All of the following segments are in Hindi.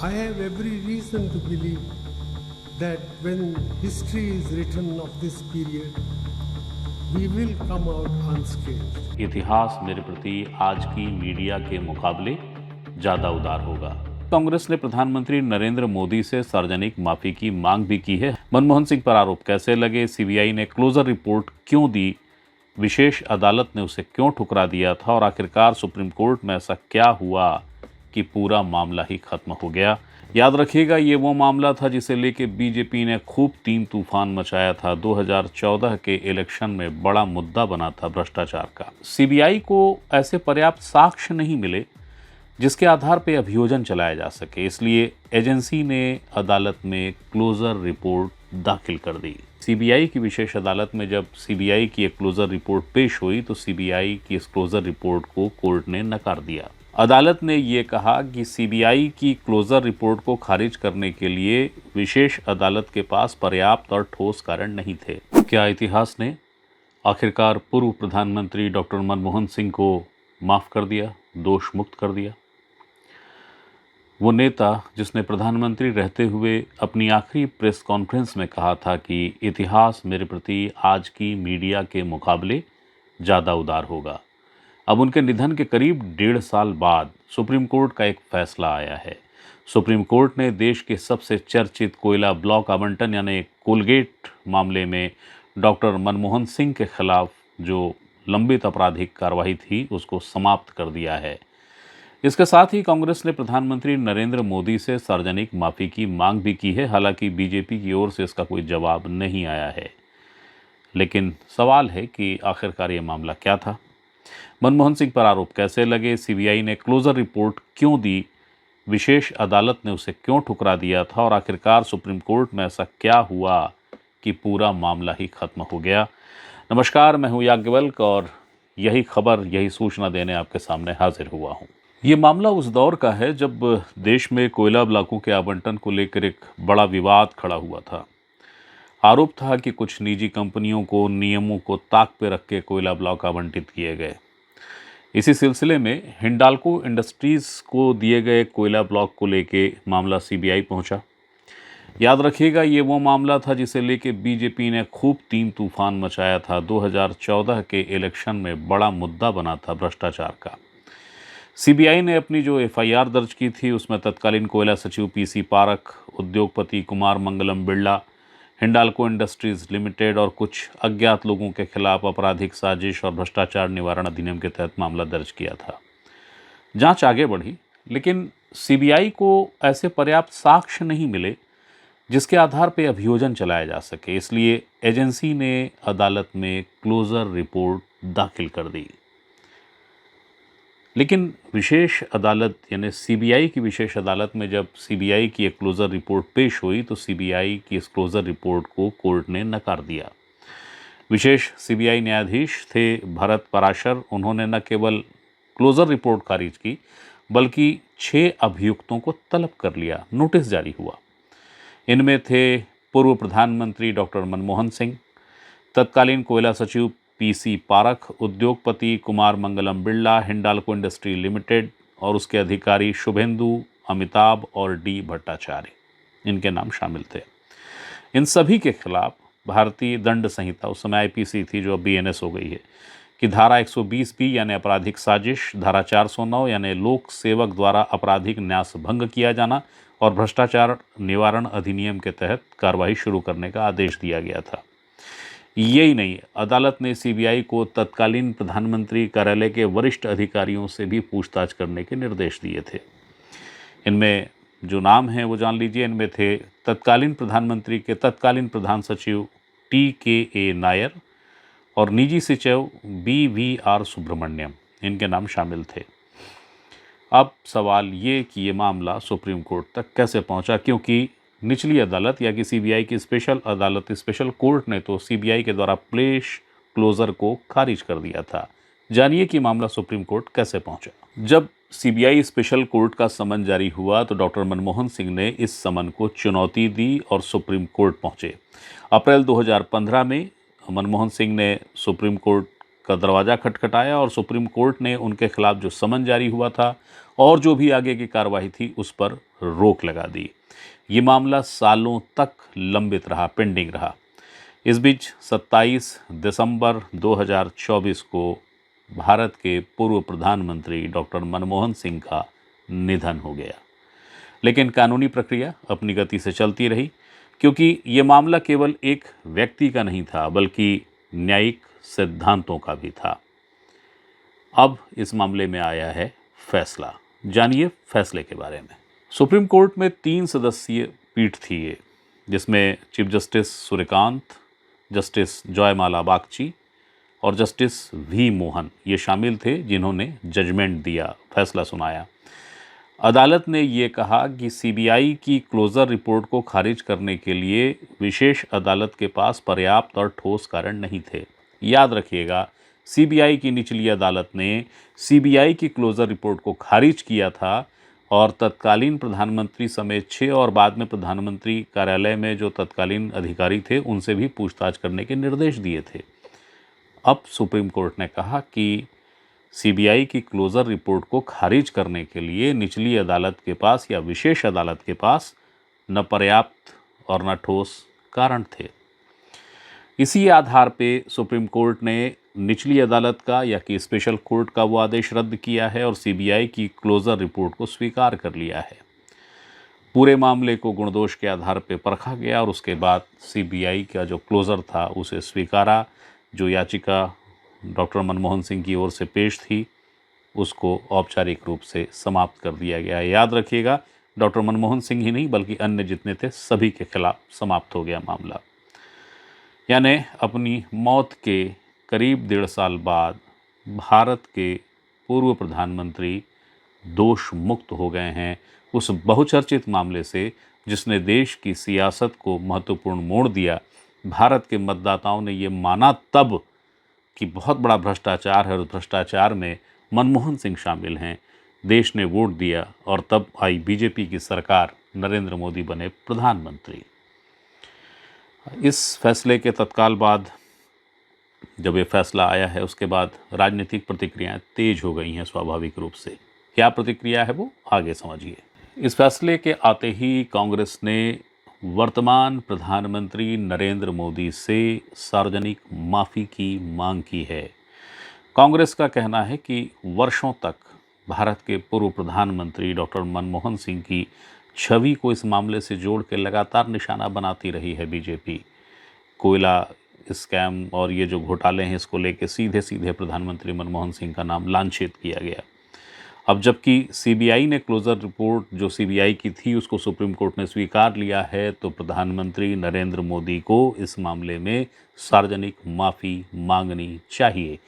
I have every reason to believe that when history is written of this period, we will come out unscathed. इतिहास मेरे प्रति आज की मीडिया के मुकाबले ज्यादा उदार होगा। कांग्रेस ने प्रधानमंत्री नरेंद्र मोदी से सार्वजनिक माफी की मांग भी की है। मनमोहन सिंह पर आरोप कैसे लगे, सीबीआई ने क्लोजर रिपोर्ट क्यों दी, विशेष अदालत ने उसे क्यों ठुकरा दिया था और आखिरकार सुप्रीम कोर्ट में ऐसा क्या हुआ कि पूरा मामला ही खत्म हो गया। याद रखिएगा, ये वो मामला था जिसे लेके बीजेपी ने खूब तीन तूफान मचाया था। 2014 के इलेक्शन में बड़ा मुद्दा बना था भ्रष्टाचार का। सीबीआई को ऐसे पर्याप्त साक्ष्य नहीं मिले जिसके आधार पर अभियोजन चलाया जा सके, इसलिए एजेंसी ने अदालत में क्लोजर रिपोर्ट दाखिल कर दी। सीबीआई की विशेष अदालत में जब सीबीआई की एक क्लोजर रिपोर्ट पेश हुई तो सीबीआई की इस क्लोजर रिपोर्ट को कोर्ट ने नकार दिया। अदालत ने ये कहा कि सीबीआई की क्लोजर रिपोर्ट को खारिज करने के लिए विशेष अदालत के पास पर्याप्त और ठोस कारण नहीं थे। क्या इतिहास ने आखिरकार पूर्व प्रधानमंत्री डॉक्टर मनमोहन सिंह को माफ कर दिया, दोष मुक्त कर दिया? वो नेता जिसने प्रधानमंत्री रहते हुए अपनी आखिरी प्रेस कॉन्फ्रेंस में कहा था कि इतिहास मेरे प्रति आज की मीडिया के मुकाबले ज़्यादा उदार होगा। अब उनके निधन के करीब 1.5 साल बाद सुप्रीम कोर्ट का एक फैसला आया है। सुप्रीम कोर्ट ने देश के सबसे चर्चित कोयला ब्लॉक आवंटन यानी कोलगेट मामले में डॉक्टर मनमोहन सिंह के खिलाफ जो लंबित आपराधिक कार्रवाई थी उसको समाप्त कर दिया है। इसके साथ ही कांग्रेस ने प्रधानमंत्री नरेंद्र मोदी से सार्वजनिक माफी की मांग भी की है। हालांकि बीजेपी की ओर से इसका कोई जवाब नहीं आया है, लेकिन सवाल है कि आखिरकार ये मामला क्या था, मनमोहन सिंह पर आरोप कैसे लगे, सीबीआई ने क्लोजर रिपोर्ट क्यों दी, विशेष अदालत ने उसे क्यों ठुकरा दिया था और आखिरकार सुप्रीम कोर्ट में ऐसा क्या हुआ कि पूरा मामला ही खत्म हो गया। नमस्कार, मैं हूं याज्ञवल्क और यही खबर, यही सूचना देने आपके सामने हाजिर हुआ हूं। ये मामला उस दौर का है जब देश में कोयला ब्लॉकों के आवंटन को लेकर एक बड़ा विवाद खड़ा हुआ था। आरोप था कि कुछ निजी कंपनियों को नियमों को ताक पे रख के कोयला ब्लॉक आवंटित किए गए। इसी सिलसिले में हिंडाल्को इंडस्ट्रीज को दिए गए कोयला ब्लॉक को लेके मामला सीबीआई पहुंचा। याद रखिएगा, ये वो मामला था जिसे लेके बीजेपी ने खूब तीन तूफान मचाया था। 2014 के इलेक्शन में बड़ा मुद्दा बना था भ्रष्टाचार का। सीबीआई ने अपनी जो एफआईआर दर्ज की थी उसमें तत्कालीन कोयला सचिव पीसी पारख, उद्योगपति कुमार मंगलम बिरला, हिंडाल्को इंडस्ट्रीज लिमिटेड और कुछ अज्ञात लोगों के खिलाफ आपराधिक साजिश और भ्रष्टाचार निवारण अधिनियम के तहत मामला दर्ज किया था। जांच आगे बढ़ी, लेकिन सीबीआई को ऐसे पर्याप्त साक्ष्य नहीं मिले जिसके आधार पर अभियोजन चलाया जा सके, इसलिए एजेंसी ने अदालत में क्लोजर रिपोर्ट दाखिल कर दी। लेकिन विशेष अदालत यानी सीबीआई की विशेष अदालत में जब सीबीआई की एक क्लोजर रिपोर्ट पेश हुई तो सीबीआई की इस क्लोजर रिपोर्ट को कोर्ट ने नकार दिया। विशेष सीबीआई न्यायाधीश थे भरत पराशर। उन्होंने न केवल क्लोजर रिपोर्ट खारिज की बल्कि 6 अभियुक्तों को तलब कर लिया, नोटिस जारी हुआ। इनमें थे पूर्व प्रधानमंत्री डॉक्टर मनमोहन सिंह, तत्कालीन कोयला सचिव पीसी पारख, उद्योगपति कुमार मंगलम बिरला, हिंडाल्को इंडस्ट्री लिमिटेड और उसके अधिकारी शुभेंदु, अमिताभ और डी भट्टाचार्य, इनके नाम शामिल थे। इन सभी के खिलाफ भारतीय दंड संहिता, उस समय आईपीसी थी जो अब बीएनएस हो गई है, कि धारा 120 बी यानी आपराधिक साजिश, धारा 409 यानी लोक सेवक द्वारा आपराधिक न्यास भंग किया जाना और भ्रष्टाचार निवारण अधिनियम के तहत कार्रवाई शुरू करने का आदेश दिया गया था। यही नहीं, अदालत ने सीबीआई को तत्कालीन प्रधानमंत्री कार्यालय के वरिष्ठ अधिकारियों से भी पूछताछ करने के निर्देश दिए थे। इनमें जो नाम हैं वो जान लीजिए। इनमें थे तत्कालीन प्रधानमंत्री के तत्कालीन प्रधान सचिव TKA नायर और निजी सचिव BVR सुब्रमण्यम, इनके नाम शामिल थे। अब सवाल ये कि ये मामला सुप्रीम कोर्ट तक कैसे पहुंचा, क्योंकि निचली अदालत या कि सीबीआई की स्पेशल अदालत, स्पेशल कोर्ट ने तो सीबीआई के द्वारा पेश क्लोजर को खारिज कर दिया था। जानिए कि मामला सुप्रीम कोर्ट कैसे पहुंचा। जब सीबीआई स्पेशल कोर्ट का समन जारी हुआ तो डॉक्टर मनमोहन सिंह ने इस समन को चुनौती दी और सुप्रीम कोर्ट पहुंचे। अप्रैल 2015 में मनमोहन सिंह ने सुप्रीम कोर्ट का दरवाज़ा खटखटाया और सुप्रीम कोर्ट ने उनके खिलाफ जो समन जारी हुआ था और जो भी आगे की कार्रवाई थी उस पर रोक लगा दी। ये मामला सालों तक लंबित रहा, पेंडिंग रहा। इस बीच 27 दिसंबर 2024 को भारत के पूर्व प्रधानमंत्री डॉक्टर मनमोहन सिंह का निधन हो गया। लेकिन कानूनी प्रक्रिया अपनी गति से चलती रही, क्योंकि ये मामला केवल एक व्यक्ति का नहीं था बल्कि न्यायिक सिद्धांतों का भी था। अब इस मामले में आया है फैसला। जानिए फैसले के बारे में। सुप्रीम कोर्ट में 3 सदस्यीय पीठ थी ये, जिसमें चीफ जस्टिस सूर्यकांत, जस्टिस जयमाला बागची और जस्टिस वी मोहन ये शामिल थे, जिन्होंने जजमेंट दिया, फैसला सुनाया। अदालत ने ये कहा कि सीबीआई की क्लोजर रिपोर्ट को खारिज करने के लिए विशेष अदालत के पास पर्याप्त और ठोस कारण नहीं थे। याद रखिएगा, सीबीआई की निचली अदालत ने सीबीआई की क्लोजर रिपोर्ट को खारिज किया था और तत्कालीन प्रधानमंत्री समेत 6 और बाद में प्रधानमंत्री कार्यालय में जो तत्कालीन अधिकारी थे उनसे भी पूछताछ करने के निर्देश दिए थे। अब सुप्रीम कोर्ट ने कहा कि सीबीआई की क्लोजर रिपोर्ट को खारिज करने के लिए निचली अदालत के पास या विशेष अदालत के पास न पर्याप्त और न ठोस कारण थे। इसी आधार पे सुप्रीम कोर्ट ने निचली अदालत का या कि स्पेशल कोर्ट का वो आदेश रद्द किया है और सीबीआई की क्लोजर रिपोर्ट को स्वीकार कर लिया है। पूरे मामले को गुणदोष के आधार पर परखा गया और उसके बाद सीबीआई का जो क्लोजर था उसे स्वीकारा। जो याचिका डॉक्टर मनमोहन सिंह की ओर से पेश थी उसको औपचारिक रूप से समाप्त कर दिया गया है। याद रखिएगा, डॉक्टर मनमोहन सिंह ही नहीं बल्कि अन्य जितने थे सभी के खिलाफ समाप्त हो गया मामला। यानी अपनी मौत के करीब 1.5 साल बाद भारत के पूर्व प्रधानमंत्री दोष मुक्त हो गए हैं उस बहुचर्चित मामले से जिसने देश की सियासत को महत्वपूर्ण मोड़ दिया। भारत के मतदाताओं ने ये माना तब कि बहुत बड़ा भ्रष्टाचार है और भ्रष्टाचार में मनमोहन सिंह शामिल हैं। देश ने वोट दिया और तब आई बीजेपी की सरकार, नरेंद्र मोदी बने प्रधानमंत्री। इस फैसले के तत्काल बाद जब ये फैसला आया है उसके बाद राजनीतिक प्रतिक्रियाएं तेज हो गई हैं स्वाभाविक रूप से। क्या प्रतिक्रिया है वो आगे समझिए। इस फैसले के आते ही कांग्रेस ने वर्तमान प्रधानमंत्री नरेंद्र मोदी से सार्वजनिक माफ़ी की मांग की है। कांग्रेस का कहना है कि वर्षों तक भारत के पूर्व प्रधानमंत्री डॉक्टर मनमोहन सिंह की छवि को इस मामले से जोड़ के लगातार निशाना बनाती रही है बीजेपी। कोयला स्कैम और ये जो घोटाले हैं इसको लेके सीधे सीधे प्रधानमंत्री मनमोहन सिंह का नाम लांछित किया गया। अब जबकि सीबीआई ने क्लोजर रिपोर्ट जो सीबीआई की थी उसको सुप्रीम कोर्ट ने स्वीकार लिया है, तो प्रधानमंत्री नरेंद्र मोदी को इस मामले में सार्वजनिक माफ़ी मांगनी चाहिए।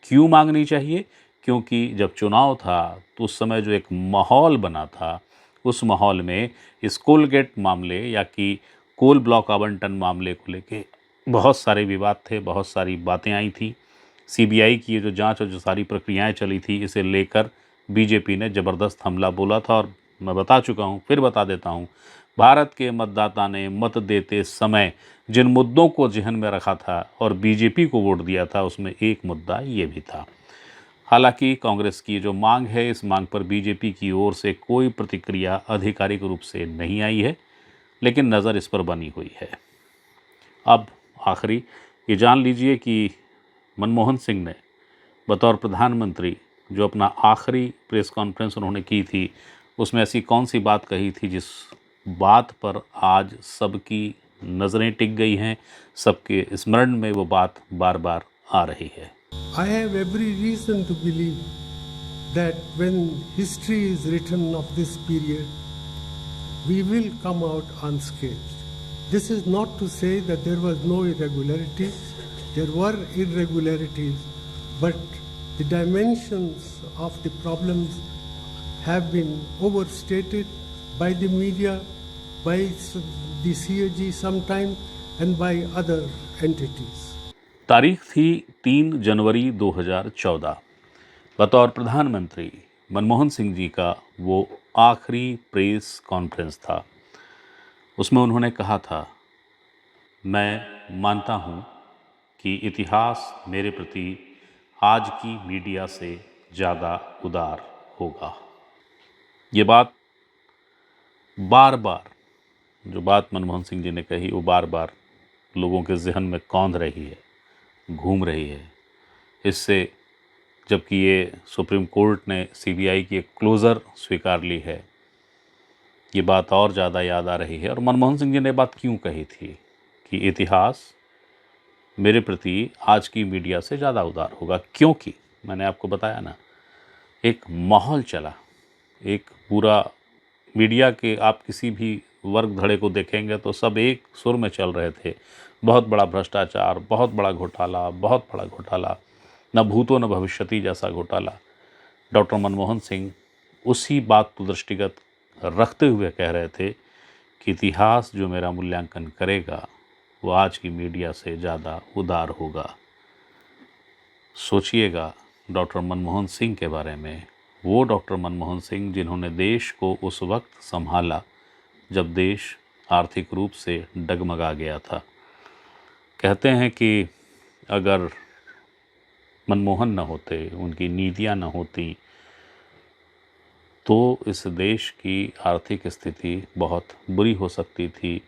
क्यों मांगनी चाहिए? क्योंकि जब चुनाव था तो उस समय जो एक माहौल बना था उस माहौल में इस कोलगेट मामले या कि कोल ब्लॉक आवंटन मामले को लेके बहुत सारे विवाद थे, बहुत सारी बातें आई थी। सीबीआई की ये जो जांच और जो सारी प्रक्रियाएं चली थी इसे लेकर बीजेपी ने ज़बरदस्त हमला बोला था और मैं बता चुका हूँ, फिर बता देता हूँ। भारत के मतदाता ने मत देते समय जिन मुद्दों को ज़हन में रखा था और बीजेपी को वोट दिया था उसमें एक मुद्दा ये भी था। हालांकि कांग्रेस की जो मांग है इस मांग पर बीजेपी की ओर से कोई प्रतिक्रिया आधिकारिक रूप से नहीं आई है, लेकिन नज़र इस पर बनी हुई है। अब आखिरी ये जान लीजिए कि मनमोहन सिंह ने बतौर प्रधानमंत्री जो अपना आखिरी प्रेस कॉन्फ्रेंस उन्होंने की थी उसमें ऐसी कौन सी बात कही थी जिस बात पर आज सबकी नज़रें टिक गई हैं, सबके स्मरण में वो बात बार बार आ रही है। I have every reason to believe that when history is written of this period, we will come out unscathed. This is not to say that there was no irregularities. There were irregularities, but the dimensions of the problems have been overstated by the media, by the CAG sometimes, and by other entities. तारीख थी 3 जनवरी 2014। बतौर प्रधानमंत्री मनमोहन सिंह जी का वो आखिरी प्रेस कॉन्फ्रेंस था। उसमें उन्होंने कहा था, मैं मानता हूँ कि इतिहास मेरे प्रति आज की मीडिया से ज़्यादा उदार होगा। ये बात बार बार, जो बात मनमोहन सिंह जी ने कही वो बार बार लोगों के जहन में कौंध रही है, घूम रही है। इससे जबकि ये सुप्रीम कोर्ट ने सीबीआई की एक क्लोज़र स्वीकार ली है, ये बात और ज़्यादा याद आ रही है। और मनमोहन सिंह जी ने बात क्यों कही थी कि इतिहास मेरे प्रति आज की मीडिया से ज़्यादा उदार होगा, क्योंकि मैंने आपको बताया ना, एक माहौल चला, एक पूरा मीडिया के आप किसी भी वर्ग धड़े को देखेंगे तो सब एक सुर में चल रहे थे, बहुत बड़ा भ्रष्टाचार, बहुत बड़ा घोटाला, बहुत बड़ा घोटाला, न भूतो न भविष्यति जैसा घोटाला। डॉक्टर मनमोहन सिंह उसी बात को दृष्टिगत रखते हुए कह रहे थे कि इतिहास जो मेरा मूल्यांकन करेगा वो आज की मीडिया से ज़्यादा उदार होगा। सोचिएगा डॉक्टर मनमोहन सिंह के बारे में, वो डॉक्टर मनमोहन सिंह जिन्होंने देश को उस वक्त संभाला जब देश आर्थिक रूप से डगमगा गया था। कहते हैं कि अगर मनमोहन न होते, उनकी नीतियां न होती, तो इस देश की आर्थिक स्थिति बहुत बुरी हो सकती थी,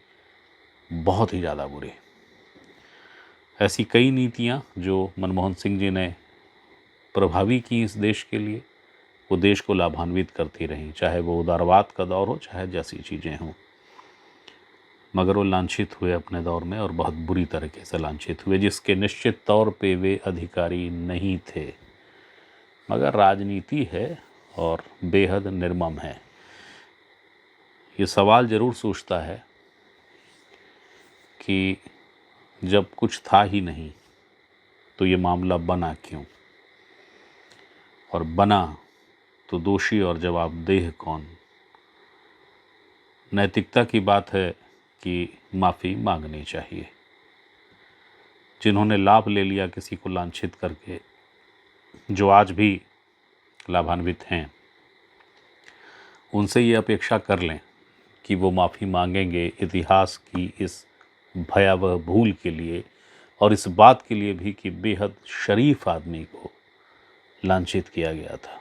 बहुत ही ज़्यादा बुरी। ऐसी कई नीतियां जो मनमोहन सिंह जी ने प्रभावी की इस देश के लिए, वो देश को लाभान्वित करती रहीं, चाहे वो उदारवाद का दौर हो, चाहे जैसी चीज़ें हों। मगर वो लांछित हुए अपने दौर में, और बहुत बुरी तरीके से लांछित हुए, जिसके निश्चित तौर पे वे अधिकारी नहीं थे। मगर राजनीति है और बेहद निर्मम है। ये सवाल ज़रूर सोचता है कि जब कुछ था ही नहीं तो ये मामला बना क्यों, और बना तो दोषी और जवाबदेह कौन। नैतिकता की बात है कि माफ़ी मांगनी चाहिए। जिन्होंने लाभ ले लिया किसी को लांछित करके, जो आज भी लाभान्वित हैं, उनसे ये अपेक्षा कर लें कि वो माफ़ी मांगेंगे इतिहास की इस भयावह भूल के लिए, और इस बात के लिए भी कि बेहद शरीफ आदमी को लांछित किया गया था।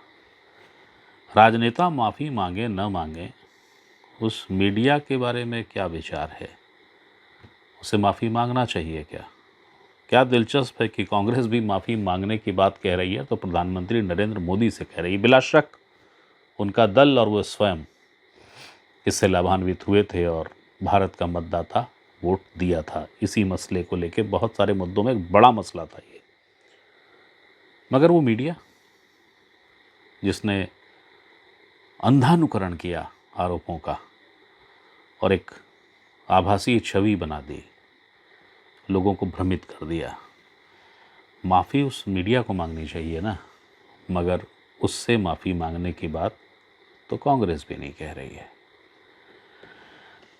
राजनेता माफ़ी मांगे न मांगे, उस मीडिया के बारे में क्या विचार है, उसे माफ़ी मांगना चाहिए क्या? क्या दिलचस्प है कि कांग्रेस भी माफ़ी मांगने की बात कह रही है तो प्रधानमंत्री नरेंद्र मोदी से कह रही है। बिला शक उनका दल और वो स्वयं इससे लाभान्वित हुए थे और भारत का मतदाता वोट दिया था इसी मसले को लेकर। बहुत सारे मुद्दों में एक बड़ा मसला था ये। मगर वो मीडिया जिसने अंधानुकरण किया आरोपों का और एक आभासी छवि बना दी, लोगों को भ्रमित कर दिया, माफ़ी उस मीडिया को मांगनी चाहिए ना। मगर उससे माफ़ी मांगने की बात तो कांग्रेस भी नहीं कह रही है।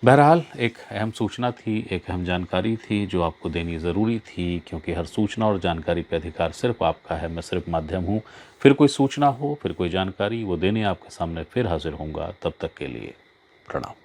बहरहाल एक अहम सूचना थी, एक अहम जानकारी थी जो आपको देनी ज़रूरी थी, क्योंकि हर सूचना और जानकारी पे अधिकार सिर्फ आपका है, मैं सिर्फ माध्यम हूँ। फिर कोई सूचना हो, फिर कोई जानकारी, वो देने आपके सामने फिर हाजिर होऊंगा। तब तक के लिए प्रणाम।